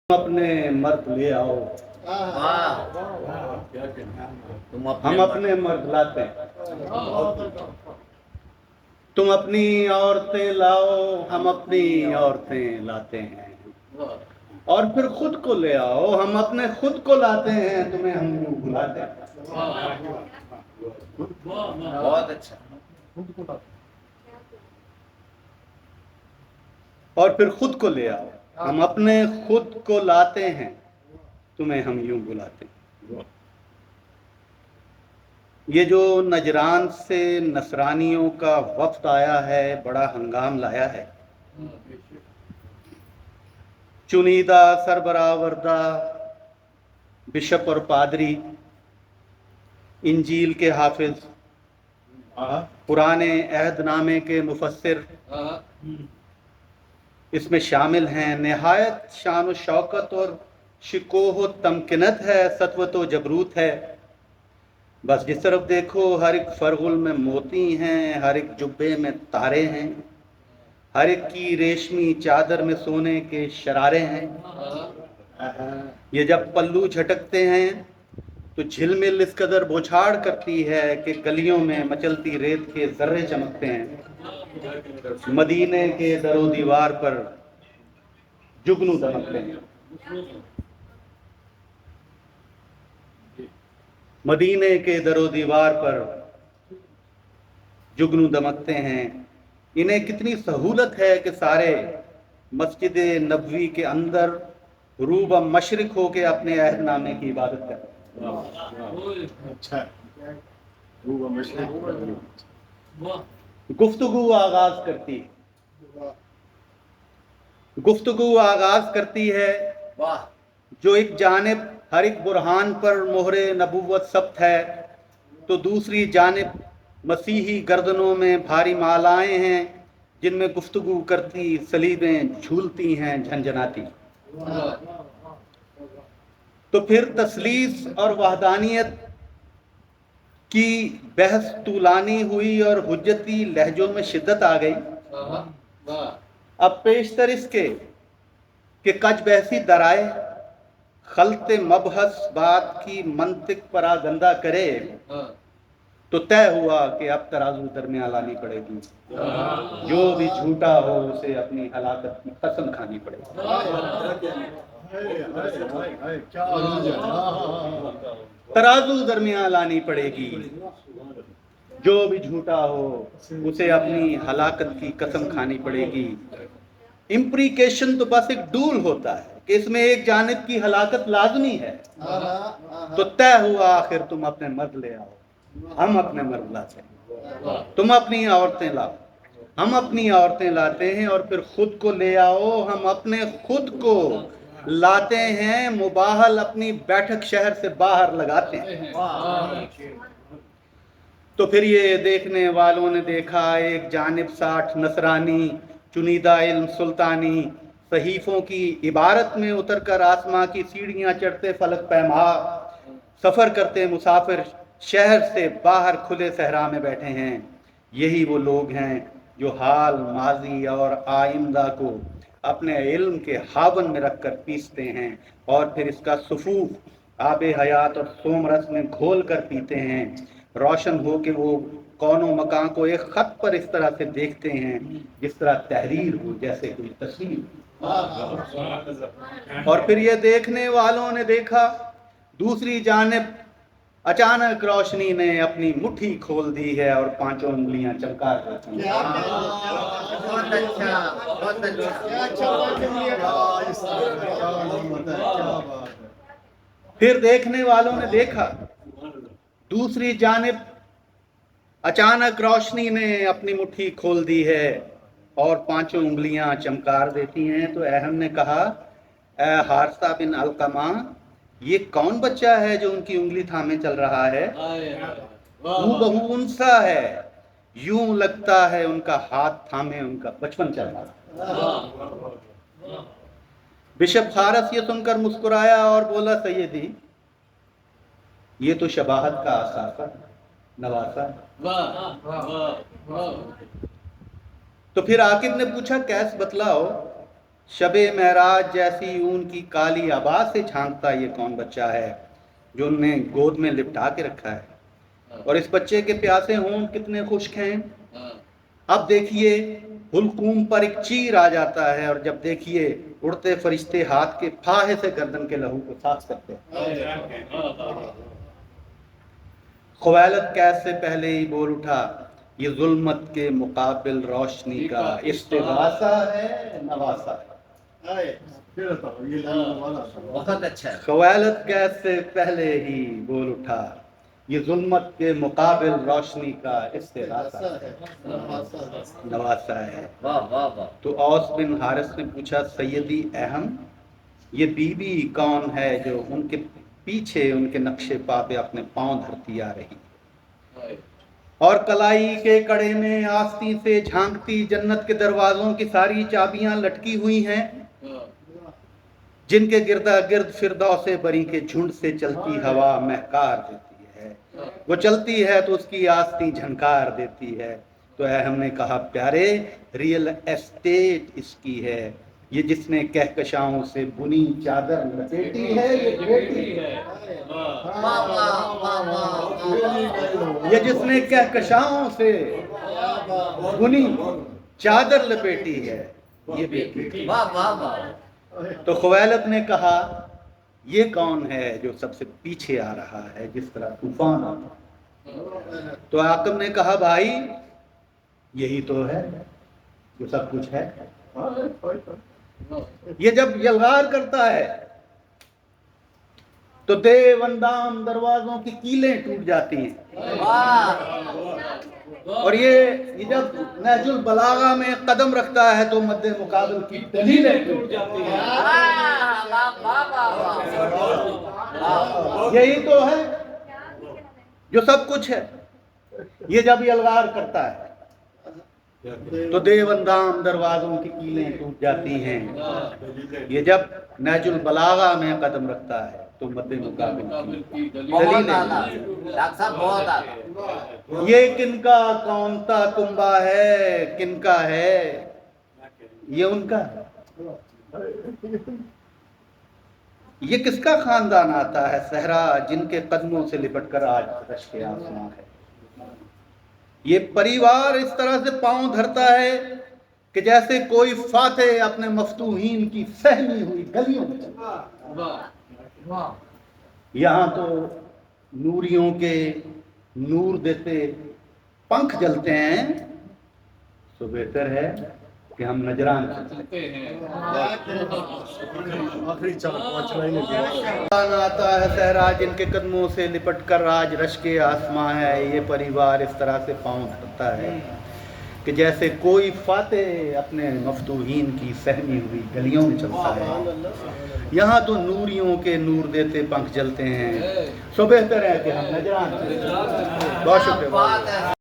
अपने मर्द ले आओ, हम अपने मर्द लाते हैं। तुम अपनी औरतें लाओ, हम अपनी औरतें लाते हैं। और फिर खुद को ले आओ, हम अपने खुद को लाते हैं, तुम्हें हम यूं बुलाते हैं। बहुत अच्छा। और फिर खुद को ले आओ, हम अपने खुद को लाते हैं, तुम्हें हम यूं बुलाते हैं। ये जो नजरान से नसरानियों का वफ्द आया है, बड़ा हंगाम लाया है। चुनीदा सरबरावरदा बिशप और पादरी, इंजील के हाफिज, पुराने अहदनामे के मुफस्सिर इसमें शामिल हैं। निहायत शान व शौकत और शिकोह तमकिनत है, सतवत व जबरूत है। बस जिस तरफ देखो हर एक फरगुल में मोती हैं, हर एक जुब्बे में तारे हैं, हर एक की रेशमी चादर में सोने के शरारे हैं। ये जब पल्लू झटकते हैं तो झिलमिल इस कदर बौछार करती है कि गलियों में मचलती रेत के जर्रे चमकते हैं। मदीने के दरो दीवार पर जुगनू दमकते हैं। मदीने के दरो दीवार पर जुगनू दमकते हैं। इन्हें कितनी सहूलत है कि सारे मस्जिद नबवी के अंदर रूब मशरिक हो के अपने अहदनामे की इबादत करते हैं। अच्छा, गुफ्तगू आगाज करती है, गुफ्तगू आगाज करती है। जो एक जानिब हर एक बुरहान पर मोहरे नबूवत सब्त है, तो दूसरी जानिब मसीही गर्दनों में भारी मालाएं हैं जिनमें गुफ्तगू करती सलीबें झूलती हैं झंझनाती। तो फिर तसलीस और वहदानियत की बहस तूलानी हुई और हुज्जती लहजों में शिद्दत आ गई। अब पेशतर इसके कि कज बहसी दराए खलते मबहस बात की मंतिक परागंदा करे, तो तय हुआ कि अब तराजू दरमियान लानी पड़ेगी। जो भी झूठा हो उसे अपनी हलाकत की कसम खानी पड़ेगी। तराजू दरमियान लानी पड़ेगी। जो भी झूठा हो उसे अपनी हलाकत की कसम खानी पड़ेगी। इम्प्रीकेशन तो बस एक डूल होता है कि इसमें एक जानिब की हलाकत लाजमी है। तो तय हुआ आखिर तुम अपने मर्द ले आओ, हम अपने मर्द लाते हैं। तुम अपनी औरतें लाओ, हम अपनी औरतें लाते हैं। और फिर खुद को ले आओ, हम अपने खुद को लाते हैं। मुबाहल अपनी बैठक शहर से बाहर लगाते हैं। तो फिर ये देखने वालों ने देखा, एक जानिब 60 नसरानी चुनीदा इल्म सुल्तानी सहीफों की इबारत में उतर कर आसमां की सीढ़ियां चढ़ते फलक पैमा सफर करते मुसाफिर शहर से बाहर खुले सहरा में बैठे हैं। यही वो लोग हैं जो हाल माजी और आइंदा को अपने इल्म के हावन में रखकर पीसते हैं और फिर इसका सुफूफ आबे हयात और सोमरस में घोल कर पीते हैं। रोशन हो के वो कौनो मकान को एक खत पर इस तरह से देखते हैं जिस तरह तहरीर हो, जैसे कोई तस्वीर। और फिर ये देखने वालों ने देखा, दूसरी जानिब अचानक रोशनी ने अपनी मुट्ठी खोल दी है और पांचों उंगलियां चमका देती हैं। फिर देखने वालों ने देखा, दूसरी जानिब अचानक रोशनी ने अपनी मुट्ठी खोल दी है और पांचों उंगलियां चमकार देती हैं। तो अहम ने कहा, ए हारसा बिन अलकमा, ये कौन बच्चा है जो उनकी उंगली थामे चल रहा है? वो बहु उनसा है, यूं लगता है उनका हाथ थामे उनका बचपन चल रहा है। बिशप हारस ये सुनकर मुस्कुराया और बोला, सैयदी, ये तो शबाहत का आसाफा नवासा। तो फिर आकिब ने पूछा, कैस बतलाओ, शब महराज जैसी ऊन की काली आबा से झांकता ये कौन बच्चा है जो उनने गोद में लिपटा के रखा है। और इस बच्चे के प्यासे होंठ कितने खुश्क हैं। अब देखिए हुलकूम पर एक चीर आ जाता है और जब देखिए उड़ते फरिश्ते हाथ के फाहे से गर्दन के लहू को साफ करते हैं। ख्वालत कैद से पहले ही बोल उठा, ये जुल्मत के मुकाबिल रोशनी का इस्तिगासा है, नवासा है। बहुत अच्छा है। ख्वालत कैद से पहले ही बोल उठा, ये जुल्मत के मुकाबिल रोशनी का इस्तिगासा है, नवासा है। वाह वाह वाह। तो औस बिन हारिस ने पूछा, सैयदी अहम, ये बीबी कौन है जो उनके पीछे उनके नक्शे पा पे अपने पांव धरती आ रही, और कलाई के कड़े में आस्ती से झांकती जन्नत के दरवाजों की सारी चाबियां लटकी हुई हैं, जिनके गिरदा गिर्द फिरदौसे बरी के झुंड से चलती हवा महकार देती है। वो चलती है तो उसकी आस्ती झनकार देती है। तो हमने कहा, प्यारे रियल एस्टेट इसकी है, ये जिसने कहकशाओं से बुनी चादर लपेटी है, ये बेटी है। ये जिसने कहकशाओं से बुनी चादर लपेटी है, ये बेटी। वाह वाह वाह। तो ख्वालत ने कहा, ये कौन है जो सबसे पीछे आ रहा है जिस तरह तूफान आता। तो आकम ने कहा, भाई यही तो है जो सब कुछ है। ये जब यलगार करता है तो देवंदाम दरवाजों की कीलें टूट जाती हैं। और ये जब नहजुल बलागा में कदम रखता है तो मद्दे मुकाबिल की दलीलें टूट जाती हैं। यही तो है जो सब कुछ है। ये जब यलगार करता है तो देवंदाम दरवाजों की कीलें टूट जाती हैं। ये जब नहजुल बलागा में कदम रखता है तो मद्दे मुकाबिल की दलीलें। ये किनका कौनता कुंबा है, किनका है, ये उनका है। ये किसका खानदान आता है सहरा जिनके कदमों से लिपट कर आज रश के आसमां है। ये परिवार इस तरह से पांव धरता है कि जैसे कोई फातेह अपने मफ्तूहीन की सहमी हुई गलियों में चलता। यहाँ तो नूरियों के नूर देते पंख जलते हैं, तो बेहतर है कि हम नजरान चलते हैं। आता है सहरा जिनके कदमों से लिपट कर आज रश के आसमां है। ये परिवार इस तरह से पांव धरता है कि जैसे कोई फातेह अपने मफ्तूहीन की सहमी हुई गलियों में चलता है। यहाँ तो नूरियों के नूर देते पंख जलते हैं, सो बेहतर है कि हम नजरान चलते हैं। बहुत शुक्रिया।